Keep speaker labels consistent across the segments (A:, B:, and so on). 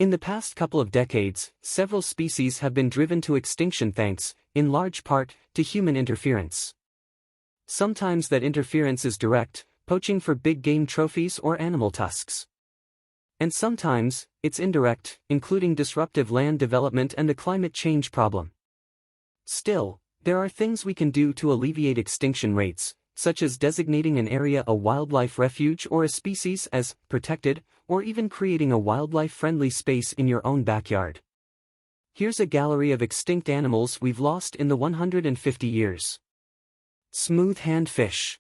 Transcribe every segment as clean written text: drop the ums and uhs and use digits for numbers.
A: In the past couple of decades, several species have been driven to extinction thanks, in large part, to human interference. Sometimes that interference is direct, poaching for big game trophies or animal tusks. And sometimes, it's indirect, including disruptive land development and the climate change problem. Still, there are things we can do to alleviate extinction rates, such as designating an area a wildlife refuge or a species as protected, or even creating a wildlife-friendly space in your own backyard. Here's a gallery of extinct animals we've lost in the 150 years. Smooth handfish.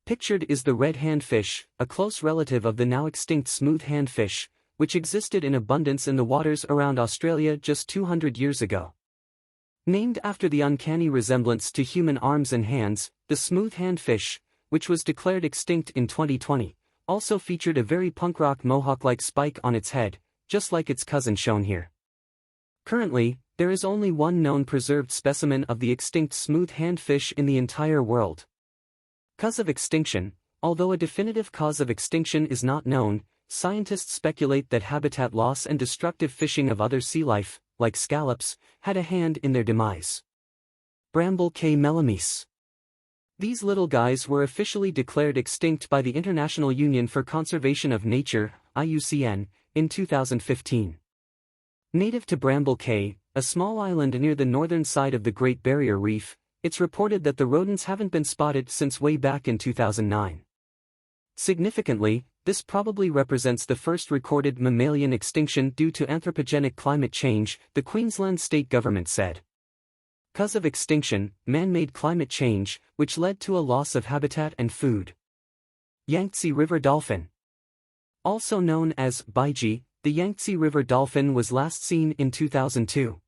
A: Pictured is the red handfish, a close relative of the now extinct smooth handfish, which existed in abundance in the waters around Australia just 200 years ago. Named after the uncanny resemblance to human arms and hands, the smooth handfish, which was declared extinct in 2020, also featured a very punk rock mohawk-like spike on its head, just like its cousin shown here. Currently, there is only one known preserved specimen of the extinct smooth handfish in the entire world. Cause of extinction. Although a definitive cause of extinction is not known, scientists speculate that habitat loss and destructive fishing of other sea life, like scallops, had a hand in their demise. Bramble K Melam. These little guys were officially declared extinct by the International Union for Conservation of Nature, IUCN, in 2015. Native to Bramble K, a small island near the northern side of the Great Barrier Reef, it's reported that the rodents haven't been spotted since way back in 2009. Significantly, this probably represents the first recorded mammalian extinction due to anthropogenic climate change, the Queensland state government said. Cause of extinction, man-made climate change, which led to a loss of habitat and food. Yangtze River dolphin. Also known as Pigeon, the Yangtze River dolphin was last seen in 2002.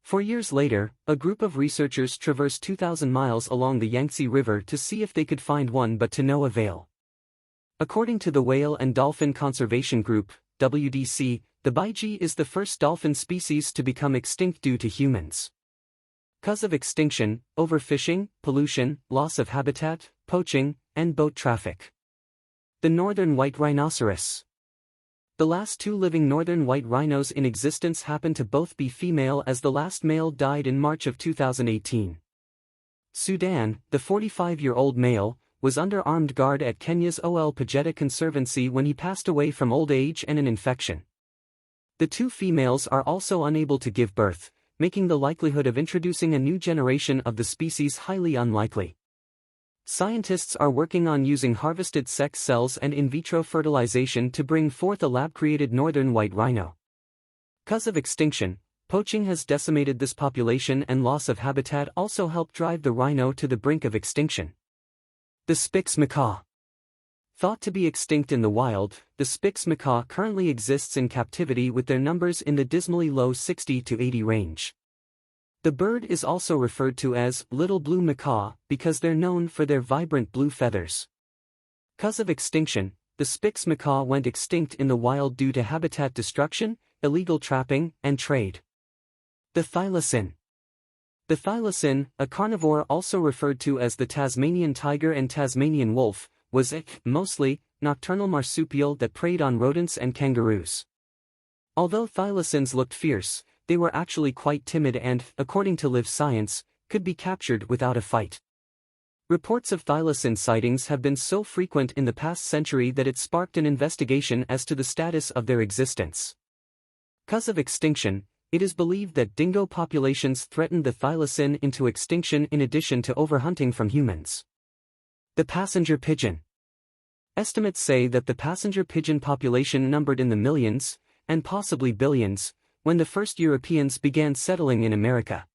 A: 4 years later, a group of researchers traversed 2,000 miles along the Yangtze River to see if they could find one, but to no avail. According to the Whale and Dolphin Conservation Group, WDC, the Pigeon is the first dolphin species to become extinct due to humans. Cause of extinction: overfishing, pollution, loss of habitat, poaching, and boat traffic. The northern white rhinoceros. The last two living northern white rhinos in existence happen to both be female, as the last male died in March of 2018. Sudan, the 45-year-old male, was under armed guard at Kenya's Ol Pejeta Conservancy when he passed away from old age and an infection. The two females are also unable to give birth, making the likelihood of introducing a new generation of the species highly unlikely. Scientists are working on using harvested sex cells and in vitro fertilization to bring forth a lab-created northern white rhino. Cause of extinction: poaching has decimated this population, and loss of habitat also helped drive the rhino to the brink of extinction. The Spix Maah. Thought to be extinct in the wild, the Spix Maah currently exists in captivity with their numbers in the dismally low 60 to 80 range. The bird is also referred to as Little Blue Macaw because they're known for their vibrant blue feathers. Cause of extinction: the Spix Maah went extinct in the wild due to habitat destruction, illegal trapping, and trade. The thylacine. The thylacine, a carnivore also referred to as the Tasmanian tiger and Tasmanian wolf, was a mostly nocturnal marsupial that preyed on rodents and kangaroos. Although thylacines looked fierce, they were actually quite timid and, according to Live Science, could be captured without a fight. Reports of thylacine sightings have been so frequent in the past century that it sparked an investigation as to the status of their existence. Cause of extinction: it is believed that dingo populations threatened the thylacine into extinction in addition to overhunting from humans. The passenger pigeon. Estimates say that the passenger pigeon population numbered in the millions, and possibly billions, when the first Europeans began settling in America.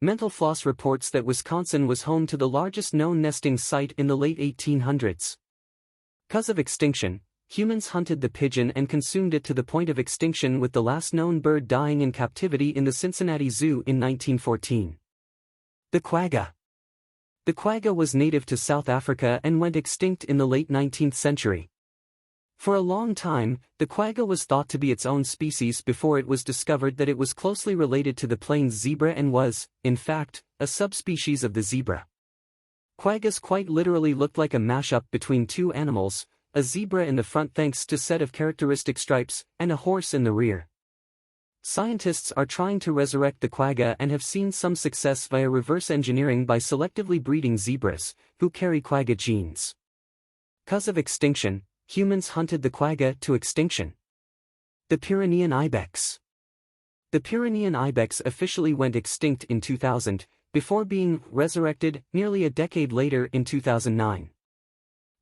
A: Mental Floss reports that Wisconsin was home to the largest known nesting site in the late 1800s. Cause of extinction: humans hunted the pigeon and consumed it to the point of extinction, with the last known bird dying in captivity in the Cincinnati Zoo in 1914. The quagga. The quagga was native to South Africa and went extinct in the late 19th century. For a long time, the quagga was thought to be its own species before it was discovered that it was closely related to the plains zebra and was, in fact, a subspecies of the zebra. Quaggas quite literally looked like a mashup between two animals, a zebra in the front thanks to set of characteristic stripes, and a horse in the rear. Scientists are trying to resurrect the quagga and have seen some success via reverse engineering by selectively breeding zebras, who carry quagga genes. Cause of extinction, humans hunted the quagga to extinction. The Pyrenean ibex. The Pyrenean ibex officially went extinct in 2000, before being resurrected nearly a decade later in 2009.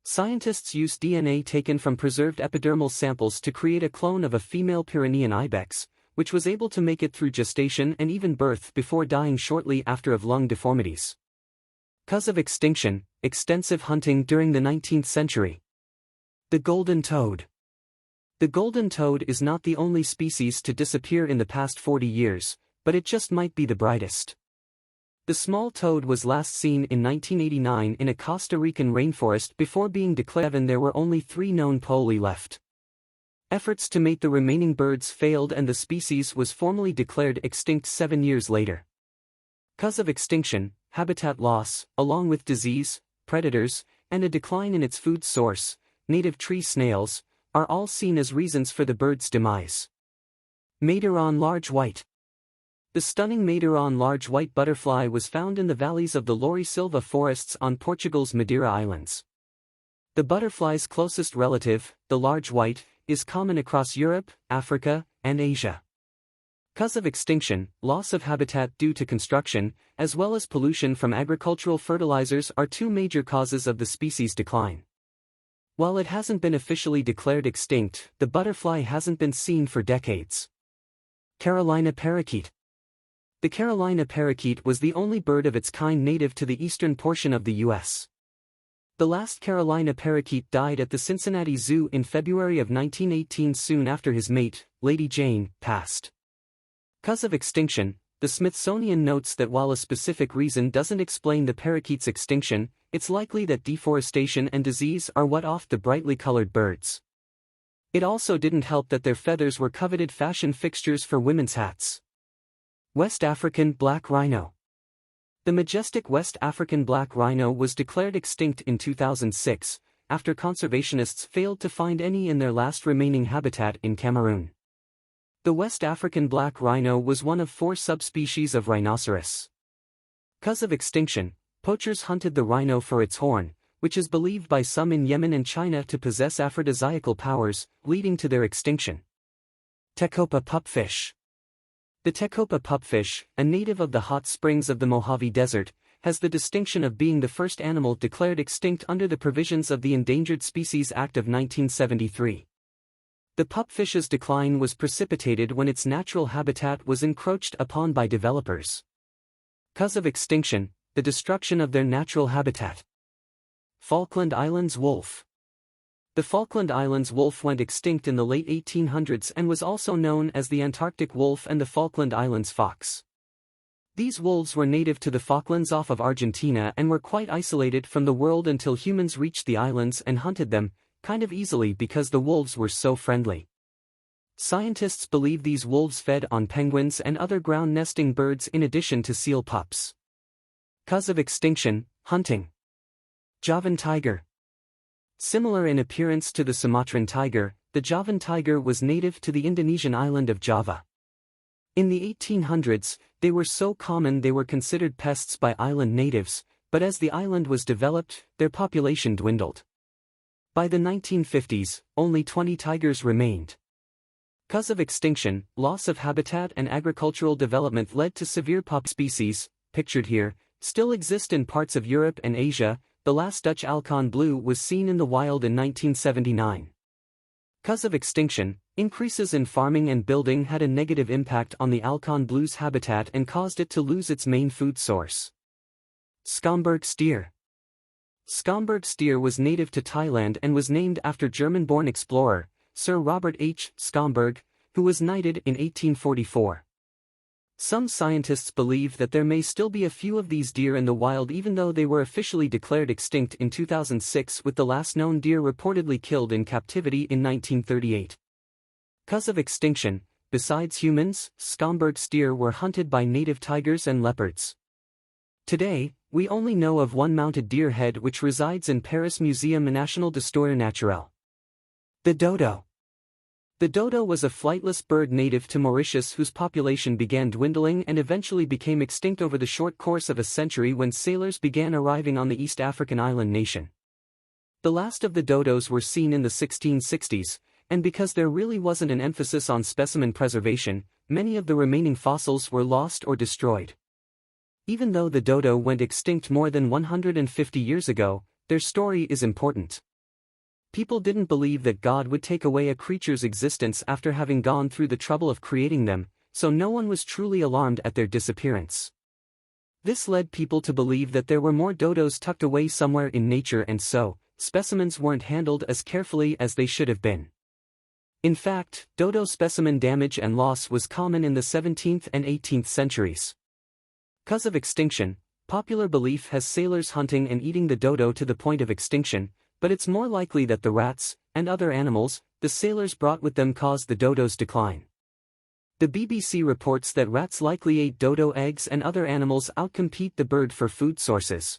A: Scientists used DNA taken from preserved epidermal samples to create a clone of a female Pyrenean ibex, which was able to make it through gestation and even birth before dying shortly after of lung deformities. Cause of extinction, extensive hunting during the 19th century. The golden toad. The golden toad is not the only species to disappear in the past 40 years, but it just might be the brightest. The small toad was last seen in 1989 in a Costa Rican rainforest before being declared, and there were only 3 known polli left. Efforts to mate the remaining birds failed and the species was formally declared extinct 7 years later. Cause of extinction, habitat loss, along with disease, predators, and a decline in its food source, native tree snails, are all seen as reasons for the bird's demise. Materon large white. The stunning Materon large white butterfly was found in the valleys of the Laurisilva forests on Portugal's Madeira Islands. The butterfly's closest relative, the large white, is common across Europe, Africa, and Asia. Cause of extinction, loss of habitat due to construction, as well as pollution from agricultural fertilizers are 2 major causes of the species' decline. While it hasn't been officially declared extinct, the butterfly hasn't been seen for decades. Carolina parakeet. The Carolina parakeet was the only bird of its kind native to the eastern portion of the U.S. The last Carolina parakeet died at the Cincinnati Zoo in February of 1918 soon after his mate, Lady Jane, passed. Cause of extinction, the Smithsonian notes that while a specific reason doesn't explain the parakeet's extinction, it's likely that deforestation and disease are what offed the brightly colored birds. It also didn't help that their feathers were coveted fashion fixtures for women's hats. West African black rhino. The majestic West African black rhino was declared extinct in 2006, after conservationists failed to find any in their last remaining habitat in Cameroon. The West African black rhino was one of 4 subspecies of rhinoceros. Cause of extinction, poachers hunted the rhino for its horn, which is believed by some in Yemen and China to possess aphrodisiacal powers, leading to their extinction. Teopa pupfish. The Teopa pupfish, a native of the hot springs of the Mojave Desert, has the distinction of being the first animal declared extinct under the provisions of the Endangered Species Act of 1973. The pupfish's decline was precipitated when its natural habitat was encroached upon by developers. Cause of extinction, the destruction of their natural habitat. Falkland Islands wolf. The Falkland Islands wolf went extinct in the late 1800s and was also known as the Antarctic wolf and the Falkland Islands fox. These wolves were native to the Falklands off of Argentina and were quite isolated from the world until humans reached the islands and hunted them, kind of easily because the wolves were so friendly. Scientists believe these wolves fed on penguins and other ground-nesting birds in addition to seal pups. Cause of extinction, hunting. Javan tiger. Similar in appearance to the Sumatran tiger, the Javan tiger was native to the Indonesian island of Java. In the 1800s, they were so common they were considered pests by island natives, but as the island was developed, their population dwindled. By the 1950s, only 20 tigers remained. Cause of extinction, loss of habitat and agricultural development led to severe species, pictured here, still exist in parts of Europe and Asia. The last Dutch Alcon blue was seen in the wild in 1979. Cause of extinction, increases in farming and building had a negative impact on the Alcon blue's habitat and caused it to lose its main food source. Skomberg steer. Skomberg steer was native to Thailand and was named after German-born explorer, Sir Robert H. Skomberg, who was knighted in 1844. Some scientists believe that there may still be a few of these deer in the wild even though they were officially declared extinct in 2006, with the last known deer reportedly killed in captivity in 1938. Cause of extinction, besides humans, Skomberg steer were hunted by native tigers and leopards. Today, we only know of one mounted deer head which resides in Paris Muséum National d'Histoire Naturelle. The dodo. The dodo was a flightless bird native to Mauritius whose population began dwindling and eventually became extinct over the short course of a century when sailors began arriving on the East African island nation. The last of the dodos were seen in the 1660s, and because there really wasn't an emphasis on specimen preservation, many of the remaining fossils were lost or destroyed. Even though the dodo went extinct more than 150 years ago, their story is important. People didn't believe that God would take away a creature's existence after having gone through the trouble of creating them, so no one was truly alarmed at their disappearance. This led people to believe that there were more dodos tucked away somewhere in nature, and so, specimens weren't handled as carefully as they should have been. In fact, dodo specimen damage and loss was common in the 17th and 18th centuries. Because of extinction, popular belief has sailors hunting and eating the dodo to the point of extinction, but it's more likely that the rats, and other animals, the sailors brought with them caused the dodo's decline. The BBC reports that rats likely ate dodo eggs and other animals outcompete the bird for food sources.